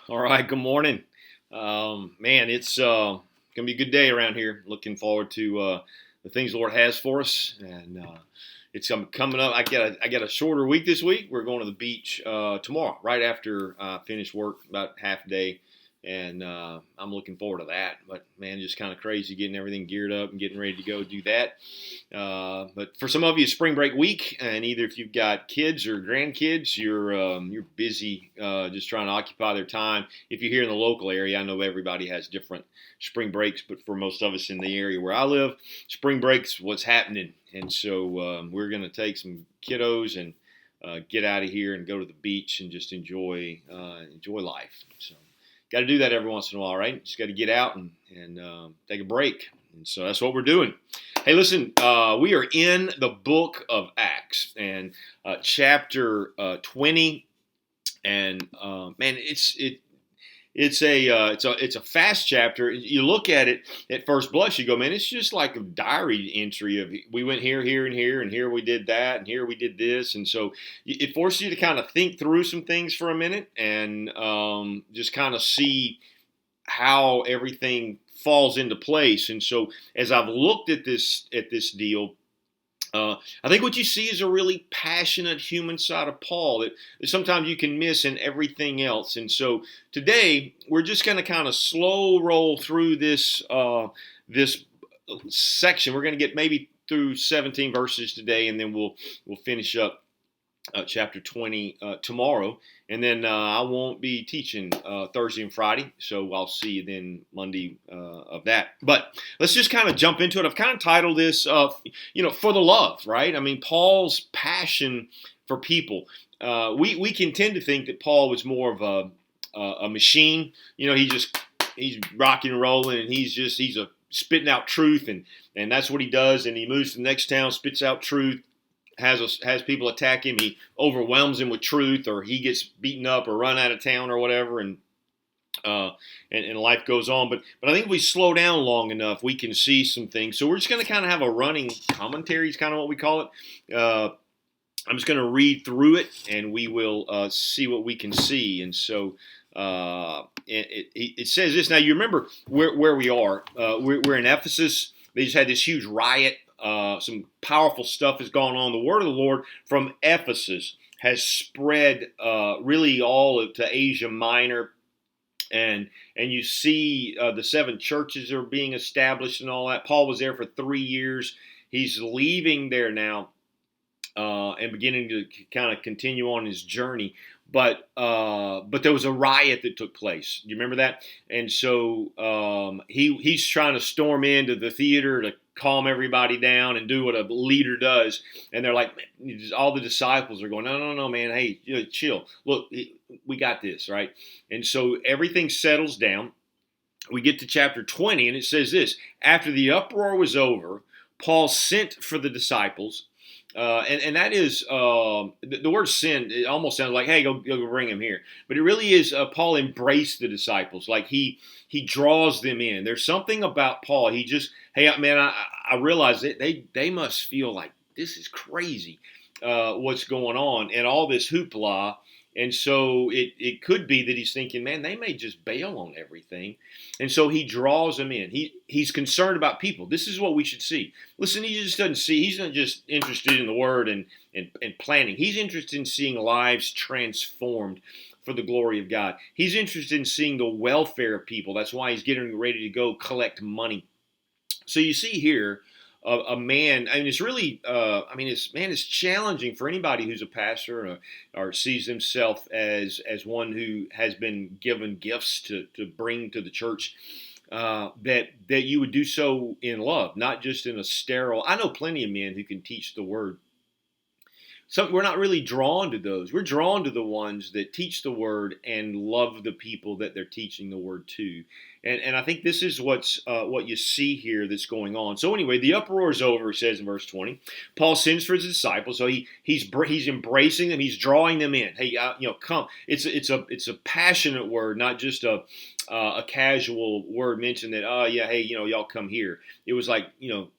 All right, good morning. Man, it's gonna be a good day around here. Looking forward to the things the Lord has for us, and it's coming up. I got a shorter week this week. We're going to the beach tomorrow, right after I finish work, about half a day, and I'm looking forward to that. But man, just kind of crazy getting everything geared up and getting ready to go do that. But for some of you, it's spring break week, and either if you've got kids or grandkids, you're busy just trying to occupy their time. If you're here in the local area, I know everybody has different spring breaks, but for most of us in the area where I live, spring breaks what's happening, and so we're going to take some kiddos and get out of here and go to the beach and just enjoy life. So, got to do that every once in a while, right? Just got to get out and take a break, and so that's what we're doing. Hey, listen, we are in the book of Acts and chapter 20, and man, it's a fast chapter. You look at it at first blush, you go, man, it's just like a diary entry of we went here, here, and here we did that, and here we did this, and so it forces you to kind of think through some things for a minute and just kind of see how everything falls into place. And so as I've looked at this deal, I think what you see is a really passionate human side of Paul that sometimes you can miss in everything else. And so today we're just going to kind of slow roll through this section. We're going to get maybe through 17 verses today, and then we'll finish up chapter 20 tomorrow. And then I won't be teaching Thursday and Friday, so I'll see you then Monday of that. But let's just kind of jump into it. I've kind of titled this, For the Love, right? I mean, Paul's passion for people. We can tend to think that Paul was more of a machine. He's rocking and rolling, and he's a spitting out truth, and that's what he does. And he moves to the next town, spits out truth, has people attack him. He overwhelms him with truth, or he gets beaten up or run out of town or whatever, and life goes on. But I think if we slow down long enough, we can see some things. So we're just going to kind of have a running commentary, is kind of what we call it. I'm just going to read through it, and we will see what we can see. And so it says this. Now, you remember where we are. We're in Ephesus. They just had this huge riot. Some powerful stuff has gone on. The word of the Lord from Ephesus has spread really all to Asia Minor, and you see the 7 churches are being established and all that. Paul was there for 3 years. He's leaving there now and beginning to kind of continue on his journey. But there was a riot that took place. You remember that? And so he's trying to storm into the theater to calm everybody down and do what a leader does. And they're like, all the disciples are going, no, man, hey, chill. Look, we got this, right? And so everything settles down. We get to chapter 20, and it says this: after the uproar was over, Paul sent for the disciples. And that is the word send. It almost sounds like, hey, go bring him here, but it really is. Paul embraced the disciples, like he draws them in. There's something about Paul. He just, hey, man, I realize that they must feel like this is crazy, what's going on, and all this hoopla. And so it could be that he's thinking, man, they may just bail on everything. And so he draws them in. He's concerned about people. This is what we should see. Listen, he just doesn't see. He's not just interested in the word and planning. He's interested in seeing lives transformed for the glory of God. He's interested in seeing the welfare of people. That's why he's getting ready to go collect money. So you see here a man. I mean, it's really. It's challenging for anybody who's a pastor or sees himself as one who has been given gifts to bring to the church. That you would do so in love, not just in a sterile. I know plenty of men who can teach the word. So we're not really drawn to those. We're drawn to the ones that teach the word and love the people that they're teaching the word to. And I think this is what you see here that's going on. So anyway, the uproar is over. It says in verse 20, Paul sends for his disciples. So he's embracing them. He's drawing them in. Hey, come. It's a passionate word, not just a casual word mentioned that, oh yeah, hey, y'all come here. It was like,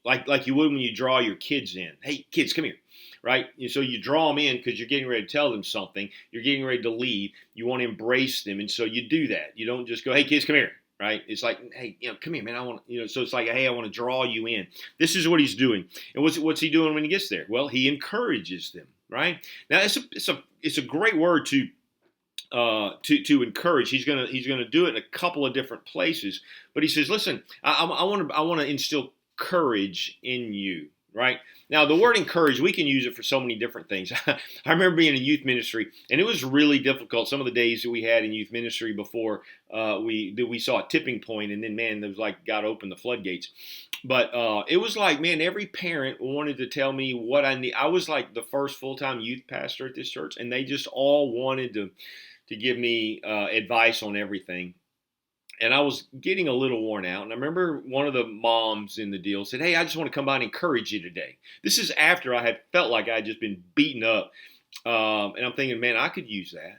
like you would when you draw your kids in. Hey, kids, come here. Right? So you draw them in because you're getting ready to tell them something. You're getting ready to leave. You want to embrace them. And so you do that. You don't just go, hey, kids, come here. Right? It's like, hey, come here, man. I want, so it's like, hey, I want to draw you in. This is what he's doing. And what's he doing when he gets there? Well, he encourages them. Right? Now, it's a great word to encourage. He's gonna do it in a couple of different places. But he says, listen, I want to instill courage in you. Right? Now, the word encourage, we can use it for so many different things. I remember being in youth ministry, and it was really difficult. Some of the days that we had in youth ministry before we saw a tipping point, and then, man, it was like God opened the floodgates. But it was like, man, every parent wanted to tell me what I need. I was like the first full-time youth pastor at this church, and they just all wanted to give me advice on everything. And I was getting a little worn out. And I remember one of the moms in the deal said, hey, I just want to come by and encourage you today. This is after I had felt like I had just been beaten up. And I'm thinking, man, I could use that.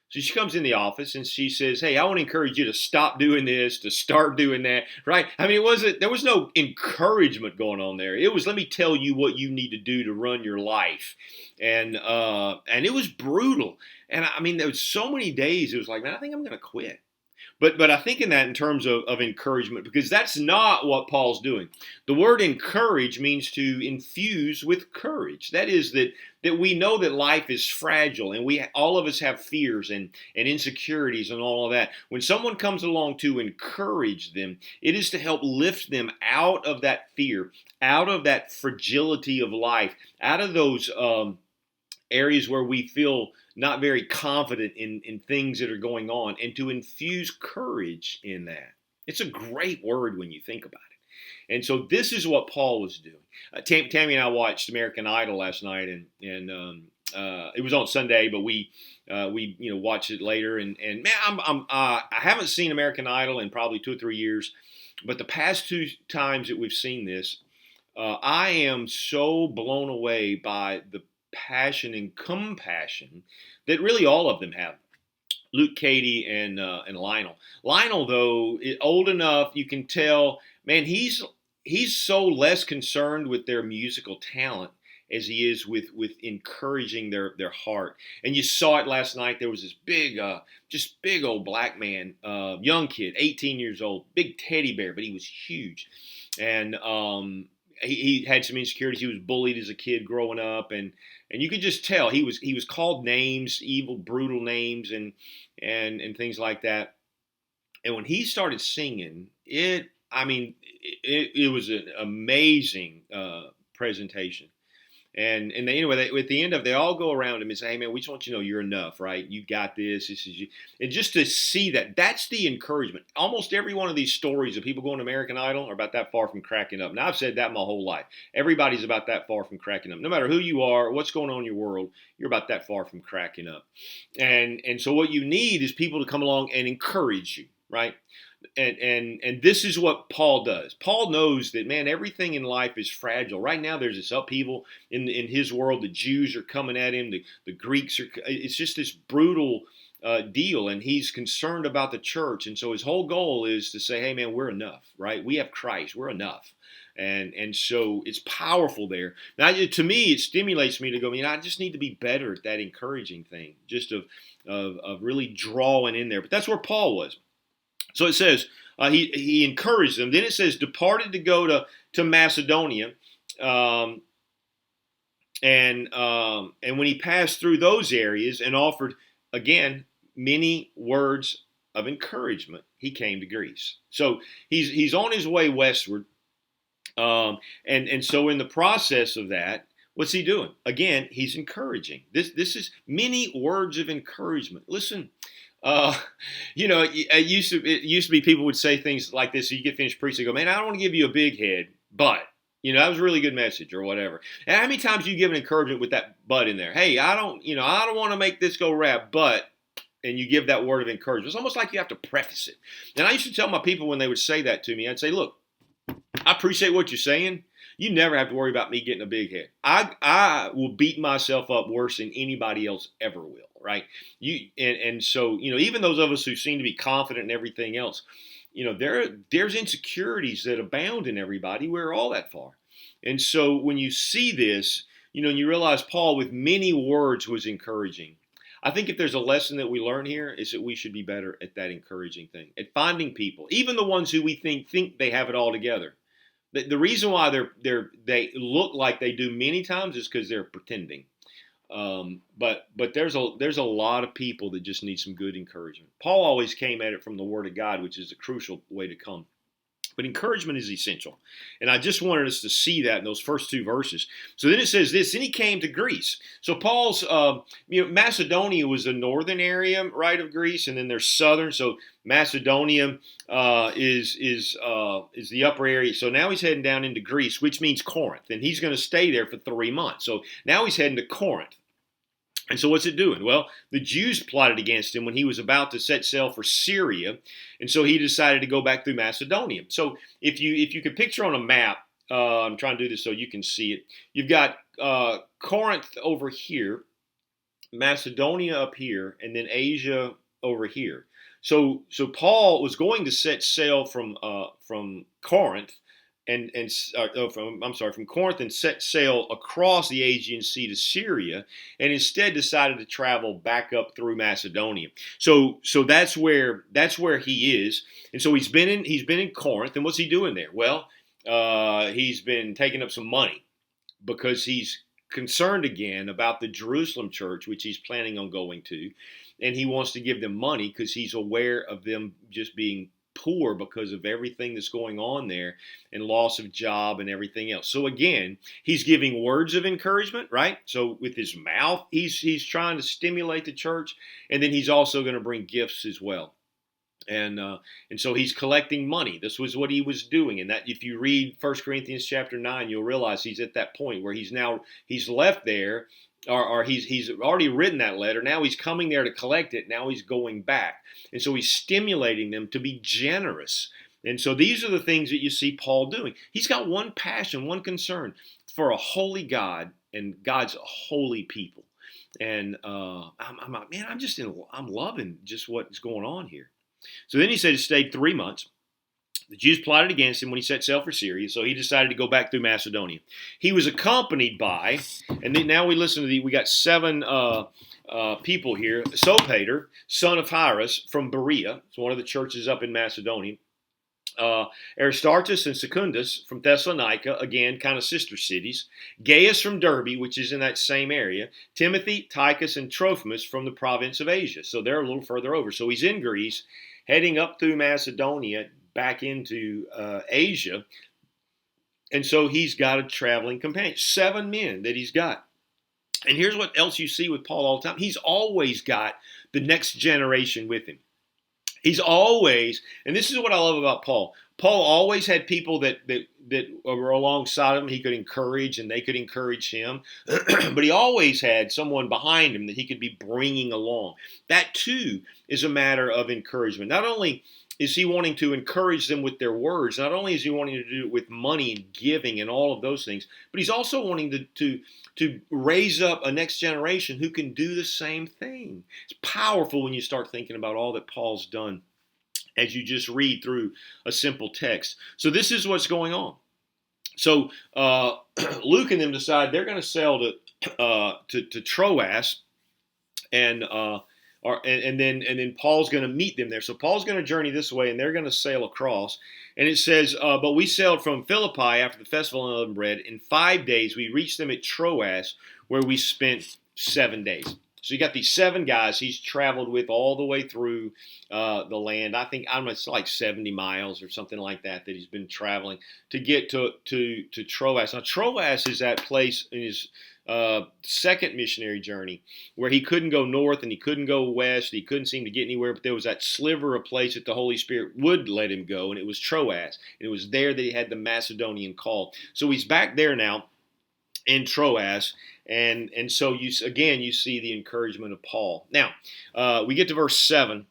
So she comes in the office and she says, hey, I want to encourage you to stop doing this, to start doing that, right? I mean, there was no encouragement going on there. It was, let me tell you what you need to do to run your life. And it was brutal. And I mean, there was so many days, it was like, man, I think I'm going to quit. But I think in that in terms of encouragement, because that's not what Paul's doing. The word encourage means to infuse with courage. That is that we know that life is fragile, and all of us have fears and insecurities and all of that. When someone comes along to encourage them, it is to help lift them out of that fear, out of that fragility of life, out of those areas where we feel not very confident in things that are going on, and to infuse courage in that. It's a great word when you think about it. And so this is what Paul was doing. Tammy and I watched American Idol last night, and it was on Sunday, but we watched it later. And man, I haven't seen American Idol in probably 2 or 3 years, but the past 2 times that we've seen this, I am so blown away by the passion and compassion that really all of them have. Luke, Katie, and Lionel. Lionel, though, old enough, you can tell, man, he's so less concerned with their musical talent as he is with encouraging their heart. And you saw it last night. There was this big old black man, young kid, 18 years old, big teddy bear, but he was huge. And he had some insecurities. He was bullied as a kid growing up, and you could just tell he was called names, evil, brutal names, and things like that. And when he started singing, it was an amazing presentation. And anyway, at the end of it, they all go around him and say, hey, man, we just want you to know you're enough, right? You got this. This is you. And just to see that's the encouragement. Almost every one of these stories of people going to American Idol are about that far from cracking up. Now, I've said that my whole life. Everybody's about that far from cracking up. No matter who you are, what's going on in your world, you're about that far from cracking up. And so what you need is people to come along and encourage you, right? And this is what Paul does. Paul knows that, man, everything in life is fragile. Right now, there's this upheaval in his world. The Jews are coming at him. The Greeks are. It's just this brutal deal, and he's concerned about the church. And so his whole goal is to say, hey, man, we're enough, right? We have Christ. We're enough. And so it's powerful there. Now, to me, it stimulates me to go, I just need to be better at that encouraging thing, just of really drawing in there. But that's where Paul was. So it says he encouraged them. Then it says departed to go to Macedonia, and when he passed through those areas and offered again many words of encouragement, he came to Greece. So he's on his way westward, and so in the process of that, what's he doing? Again, he's encouraging. This is many words of encouragement. Listen. It used to be people would say things like this. So you get finished preaching, go, man, I don't want to give you a big head, but that was a really good message or whatever. And how many times do you give an encouragement with that but in there? Hey, I don't want to make this go rap, but and you give that word of encouragement. It's almost like you have to preface it. And I used to tell my people when they would say that to me, I'd say, look, I appreciate what you're saying. You never have to worry about me getting a big head. I will beat myself up worse than anybody else ever will, right? So even those of us who seem to be confident in everything else, there's insecurities that abound in everybody. We're all that far. And so when you see this, and you realize Paul with many words was encouraging. I think if there's a lesson that we learn here is that we should be better at that encouraging thing, at finding people, even the ones who we think they have it all together. The reason why they look like they do many times is because they're pretending. But there's a lot of people that just need some good encouragement. Paul always came at it from the Word of God, which is a crucial way to come. But encouragement is essential. And I just wanted us to see that in those first two verses. So then it says this, then he came to Greece. So Paul's, Macedonia was the northern area, right, of Greece, and then there's southern. So Macedonia is the upper area. So now he's heading down into Greece, which means Corinth. And he's going to stay there for 3 months. So now he's heading to Corinth. And so what's it doing? Well, the Jews plotted against him when he was about to set sail for Syria, and so he decided to go back through Macedonia. So if you could picture on a map, I'm trying to do this so you can see it. You've got Corinth over here, Macedonia up here, and then Asia over here. So Paul was going to set sail from Corinth. From Corinth and set sail across the Aegean Sea to Syria, and instead decided to travel back up through Macedonia. So that's where he is, and so he's been in Corinth, and what's he doing there? Well, he's been taking up some money because he's concerned again about the Jerusalem church, which he's planning on going to, and he wants to give them money because he's aware of them just being poor because of everything that's going on there and loss of job and everything else. So again, he's giving words of encouragement, right? So with his mouth, he's trying to stimulate the church, and then he's also going to bring gifts as well. And so he's collecting money. This was what he was doing. And that if you read 1 Corinthians chapter 9, you'll realize he's at that point where he's left there, or he's already written that letter. Now he's coming there to collect it. Now he's going back. And so he's stimulating them to be generous. And so these are the things that you see Paul doing. He's got one passion, one concern for a holy God and God's holy people. And I'm loving just what's going on here. So then he said he stayed 3 months. The Jews plotted against him when he set sail for Syria, so he decided to go back through Macedonia. He was accompanied by, and then now we listen to we got 7 people here. Sopater, son of Hyrus from Berea, it's one of the churches up in Macedonia. Aristarchus and Secundus from Thessalonica, again, kind of sister cities. Gaius from Derbe, which is in that same area. Timothy, Tychus, and Trophimus from the province of Asia. So they're a little further over. So he's in Greece, heading up through Macedonia, back into Asia. And so he's got a traveling companion. 7 men that he's got. And here's what else you see with Paul all the time. He's always got the next generation with him. He's always, and this is what I love about Paul. Paul always had people that were alongside him he could encourage, and they could encourage him. But he always had someone behind him that he could be bringing along. That too is a matter of encouragement. Not only is he wanting to encourage them with their words, not only is he wanting to do it with money and giving and all of those things, but he's also wanting to raise up a next generation who can do the same thing. It's powerful when you start thinking about all that Paul's done as you just read through a simple text. So this is what's going on. So Luke and them decide they're going to sail to Troas, and then Paul's going to meet them there. So Paul's going to journey this way, and they're going to sail across. And it says, but we sailed from Philippi after the festival of unleavened bread. In 5 days, we reached them at Troas, where we spent 7 days. So you got these 7 guys he's traveled with all the way through the land. I think it's like 70 miles or something like that he's been traveling to get to Troas. Now, Troas is that place in his second missionary journey where he couldn't go north and he couldn't go west. He couldn't seem to get anywhere, but there was that sliver of place that the Holy Spirit would let him go, and it was Troas. And it was there that he had the Macedonian call. So he's back there now. in Troas. And so you see the encouragement of Paul. Now we get to verse 7.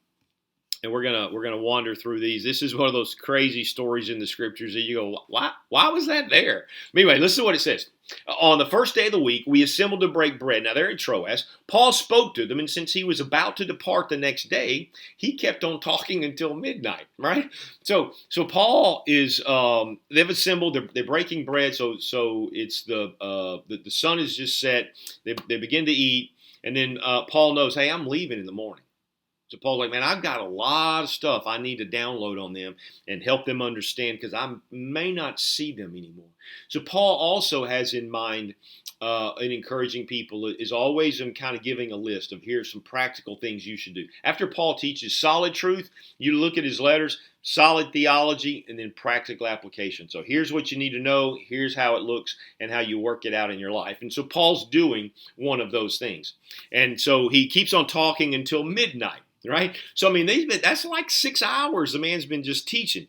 And we're gonna wander through these. This is one of those crazy stories in the scriptures that you go, why was that there? But anyway, listen to what it says. On the first day of the week, we assembled to break bread. Now they're in Troas. Paul spoke to them, and since he was about to depart the next day, he kept on talking until midnight. Right? So Paul is they've assembled. They're breaking bread. So it's the sun is just set. They begin to eat, and then Paul knows, hey, I'm leaving in the morning. So Paul's like, man, I've got a lot of stuff I need to download on them and help them understand because I may not see them anymore. So Paul also has in mind in encouraging people is always in kind of giving a list of here's some practical things you should do. After Paul teaches solid truth, you look at his letters, solid theology, and then practical application. So here's what you need to know, here's how it looks, and how you work it out in your life. And so Paul's doing one of those things. And so he keeps on talking until midnight. Right? So, I mean, that's like 6 hours the man's been just teaching.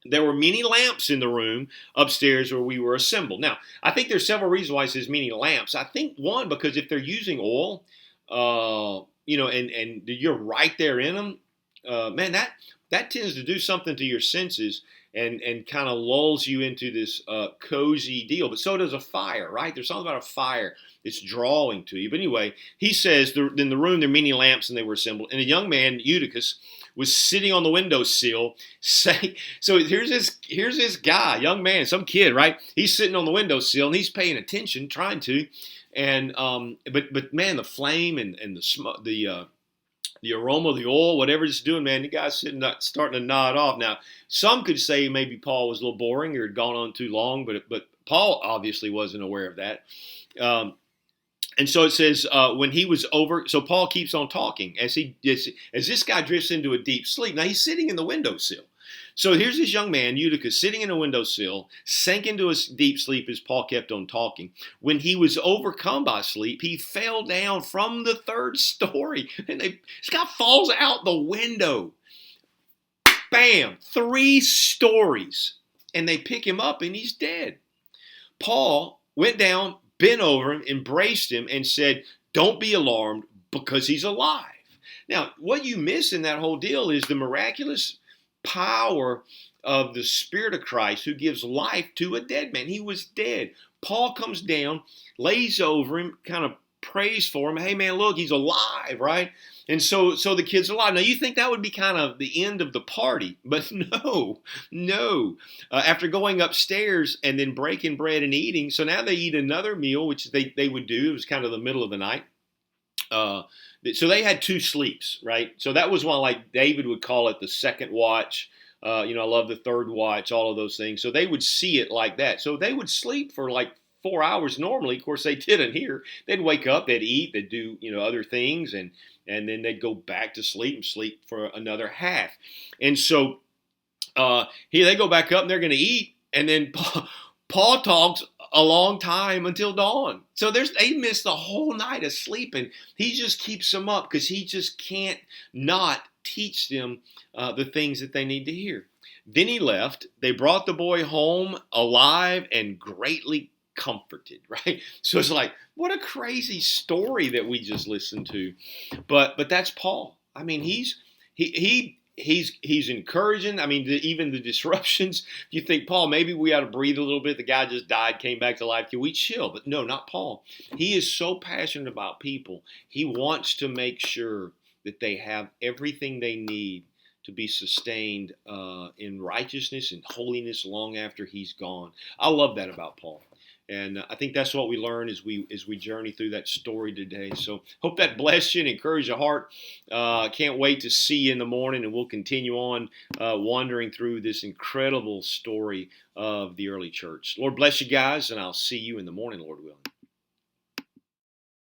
There were many lamps in the room upstairs where we were assembled. Now, I think there's several reasons why it says many lamps. I think one, because if they're using oil, and you're right there in them, man, that tends to do something to your senses and kind of lulls you into this cozy deal. But so does a fire, right? There's something about a fire that's drawing to you. But anyway, he says, in the room there are many lamps and they were assembled. And a young man, Eutychus, was sitting on the windowsill saying, so here's this guy, young man, some kid, right? He's sitting on the windowsill and he's paying attention, trying to. And but man, the flame and the smoke, the aroma of the oil, whatever it's doing, man, the guy's starting to nod off. Now, some could say maybe Paul was a little boring or had gone on too long, but Paul obviously wasn't aware of that. And so it says when he was over, so Paul keeps on talking as this guy drifts into a deep sleep. Now he's sitting in the windowsill. So here's this young man, Eutychus, sitting in a windowsill, sank into a deep sleep as Paul kept on talking. When he was overcome by sleep, he fell down from the third story. And this guy falls out the window. Bam! 3 stories. And they pick him up and he's dead. Paul went down, bent over him, embraced him, and said, don't be alarmed because he's alive. Now, what you miss in that whole deal is the miraculous power of the Spirit of Christ who gives life to a dead man. He was dead. Paul comes down, lays over him, kind of prays for him. Hey, man, look, he's alive, right? And so the kid's alive. Now, you think that would be kind of the end of the party, but no. After going upstairs and then breaking bread and eating, so now they eat another meal, which they would do. It was kind of the middle of the night. So they had 2 sleeps, right? So that was one, like David would call it the second watch. I love the third watch, all of those things. So they would see it like that. So they would sleep for like 4 hours normally. Of course, they didn't here. They'd wake up, they'd eat, they'd do, other things, and then they'd go back to sleep and sleep for another half. And so here they go back up and they're going to eat. And then Paul talks a long time until dawn. So they miss the whole night of sleep, and he just keeps them up because he just can't not teach them the things that they need to hear. Then he left. They brought the boy home alive and greatly comforted, right? So it's like, what a crazy story that we just listened to. But that's Paul. I mean, he's encouraging. I mean, even the disruptions, you think, Paul, maybe we ought to breathe a little bit. The guy just died, came back to life. Can we chill? But no, not Paul. He is so passionate about people. He wants to make sure that they have everything they need to be sustained in righteousness and holiness long after he's gone. I love that about Paul. And I think that's what we learn as we journey through that story today. So hope that blessed you and encouraged your heart. Can't wait to see you in the morning, and we'll continue on wandering through this incredible story of the early church. Lord bless you guys, and I'll see you in the morning, Lord willing.